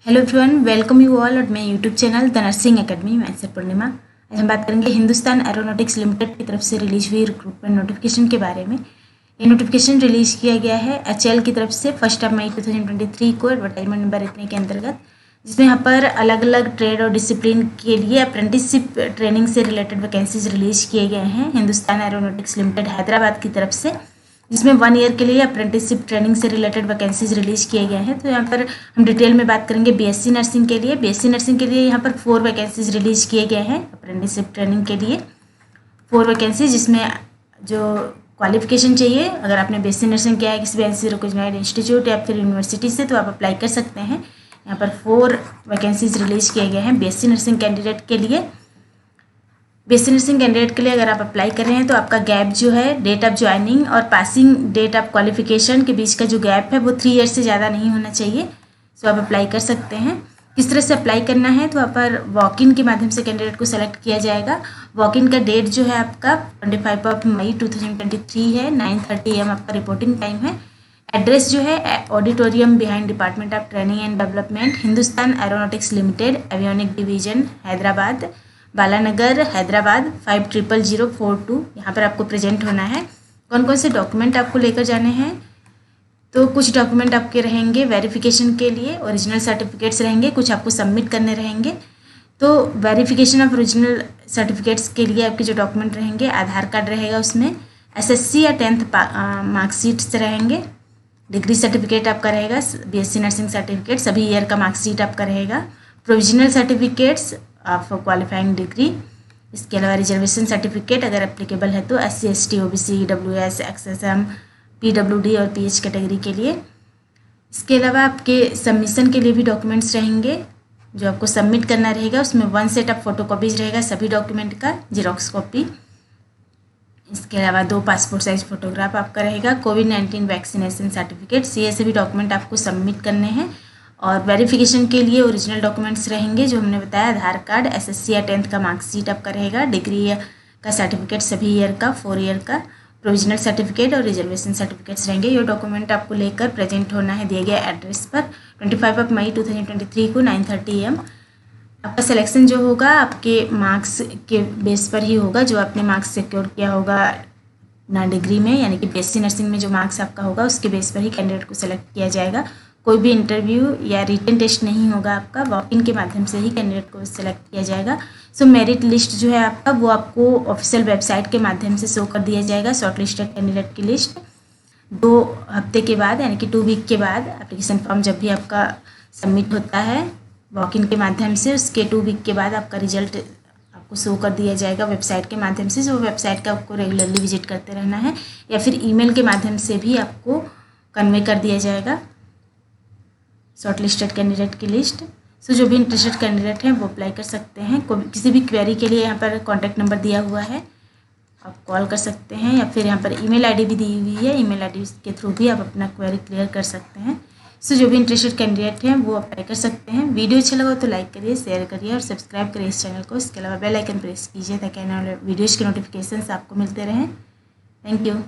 Hello everyone, welcome you all और मैं YouTube channel the nursing academy मैं sir पूर्णिमा। आज हम बात करेंगे हिंदुस्तान एरोनॉटिक्स लिमिटेड की तरफ से रिलीज हुई रिक्रूटमेंट नोटिफिकेशन के बारे में। ये नोटिफिकेशन रिलीज किया गया है एचएएल की तरफ से 1 मई 2023 को एडवर्टाइजमेंट नंबर इतने के अंतर्गत, जिसमें यहाँ पर अलग अलग ट्रेड और डिसिप्लिन के लिए अप्रेंटिसशिप ट्रेनिंग से रिलेटेड वैकेंसीज रिलीज किए गए हैं हिंदुस्तान एरोनॉटिक्स लिमिटेड हैदराबाद की तरफ से, जिसमें 1 ईयर के लिए अप्रेंटिसशिप ट्रेनिंग से रिलेटेड वैकेंसीज रिलीज किए गए हैं। तो यहाँ पर हम डिटेल में बात करेंगे बीएससी नर्सिंग के लिए। बीएससी नर्सिंग के लिए यहाँ पर 4 वैकेंसीज रिलीज किए गए हैं अप्रेंटिसशिप ट्रेनिंग के लिए, 4 वैकेंसीज, जिसमें जो क्वालिफिकेशन चाहिए, अगर आपने बीएससी नर्सिंग किया है किसी भी एनसी रिकॉग्नाइज्ड इंस्टीट्यूट या फिर यूनिवर्सिटी से, तो आप अप्लाई कर सकते हैं। यहाँ पर 4 वैकेंसीज रिलीज किए गए हैं बीएससी नर्सिंग कैंडिडेट के लिए। बीएससी नर्सिंग कैंडिडेट के लिए अगर आप अप्लाई कर रहे हैं तो आपका गैप जो है डेट ऑफ ज्वाइनिंग और पासिंग डेट ऑफ क्वालिफिकेशन के बीच का जो गैप है वो 3 ईयर्स से ज़्यादा नहीं होना चाहिए। सो आप अप्लाई कर सकते हैं। किस तरह से अप्लाई करना है, तो आप पर वॉक इन के माध्यम से कैंडिडेट को सेलेक्ट किया जाएगा। वॉक इन का डेट जो है आपका 25 मई 2023 है, 9:30 AM आपका रिपोर्टिंग टाइम है। एड्रेस जो है auditorium behind department of training and development, Hindustan aeronautics limited, avionic division, Hyderabad, Balanagar, Hyderabad 500042। यहाँ पर आपको प्रेजेंट होना है। कौन कौन से डॉक्यूमेंट आपको लेकर जाने हैं, तो कुछ डॉक्यूमेंट आपके रहेंगे वेरिफिकेशन के लिए, ओरिजिनल सर्टिफिकेट्स रहेंगे, कुछ आपको सबमिट करने रहेंगे। तो वेरिफिकेशन ऑफ ओरिजिनल सर्टिफिकेट्स के लिए आपके जो डॉक्यूमेंट रहेंगे, आधार कार्ड रहेगा, उसमें एसएससी या 10th मार्कशीट्स रहेंगे, डिग्री सर्टिफिकेट आपका रहेगा, बीएससी नर्सिंग सर्टिफिकेट सभी ईयर का मार्कशीट आपका रहेगा, provisional certificates of qualifying degree, इसके अलावा रिजर्वेशन सर्टिफिकेट अगर एप्लीकेबल है तो SC ST OBC EWS XSM PWD और PH कैटेगरी के लिए। इसके अलावा आपके सबमिशन के लिए भी डॉक्यूमेंट्स रहेंगे जो आपको सबमिट करना रहेगा। उसमें 1 सेट ऑफ फोटोकॉपीज रहेगा सभी डॉक्यूमेंट का, जेरोक्स कॉपी। इसके अलावा 2 पासपोर्ट साइज फोटोग्राफ आपका रहेगा, कोविड-19 वैक्सीनेशन सर्टिफिकेट्स, ये सभी डॉक्यूमेंट आपको सबमिट करने हैं। और वेरिफिकेशन के लिए ओरिजिनल डॉक्यूमेंट्स रहेंगे जो हमने बताया, आधार कार्ड, एसएससी या 10th का मार्कशीट आपका रहेगा, डिग्री का सर्टिफिकेट सभी ईयर का, 4 ईयर का, प्रोविजनल सर्टिफिकेट और रिजर्वेशन सर्टिफिकेट्स रहेंगे। ये डॉक्यूमेंट आपको लेकर प्रेजेंट होना है दिए गए एड्रेस पर 25 मई 2023 को 9:30 AM। आपका सिलेक्शन जो होगा आपके मार्क्स के बेस पर ही होगा, जो आपने मार्क्स सिक्योर किया होगा ना डिग्री में, यानी कि बीएससी नर्सिंग में जो मार्क्स आपका होगा उसके बेस पर ही कैंडिडेट को सेलेक्ट किया जाएगा। कोई भी इंटरव्यू या रिटन टेस्ट नहीं होगा आपका, वॉक इन के माध्यम से ही कैंडिडेट को सेलेक्ट किया जाएगा। सो मेरिट लिस्ट जो है आपका वो आपको ऑफिशियल वेबसाइट के माध्यम से शो कर दिया जाएगा। शॉर्ट लिस्टेड कैंडिडेट की लिस्ट 2 हफ्ते के बाद, यानी कि 2 वीक के बाद, एप्लीकेशन फॉर्म जब भी आपका सबमिट होता है वॉक इन के माध्यम से, उसके 2 वीक के बाद आपका रिजल्ट आपको शो कर दिया जाएगा वेबसाइट के माध्यम से। जो वेबसाइट का आपको रेगुलरली विजिट करते रहना है, या फिर ईमेल के माध्यम से भी आपको कन्वे कर दिया जाएगा शॉर्ट लिस्टेड कैंडिडेट की लिस्ट। सो जो भी इंटरेस्टेड कैंडिडेट हैं वो अप्लाई कर सकते हैं। किसी भी क्वेरी के लिए यहाँ पर कॉन्टैक्ट नंबर दिया हुआ है, आप कॉल कर सकते हैं, या फिर यहाँ पर ईमेल आईडी भी दी हुई है, ईमेल आईडी के थ्रू भी आप अपना क्वेरी क्लियर कर सकते हैं। सो जो भी इंटरेस्टेड कैंडिडेट हैं वो अप्लाई कर सकते हैं। वीडियो अच्छा लगा तो लाइक करिए, शेयर करिए और सब्सक्राइब करिए इस चैनल को। इसके अलावा बेल आइकन प्रेस कीजिए ताकि आने वाले वीडियोज़ के नोटिफिकेशन आपको मिलते रहें। Thank you.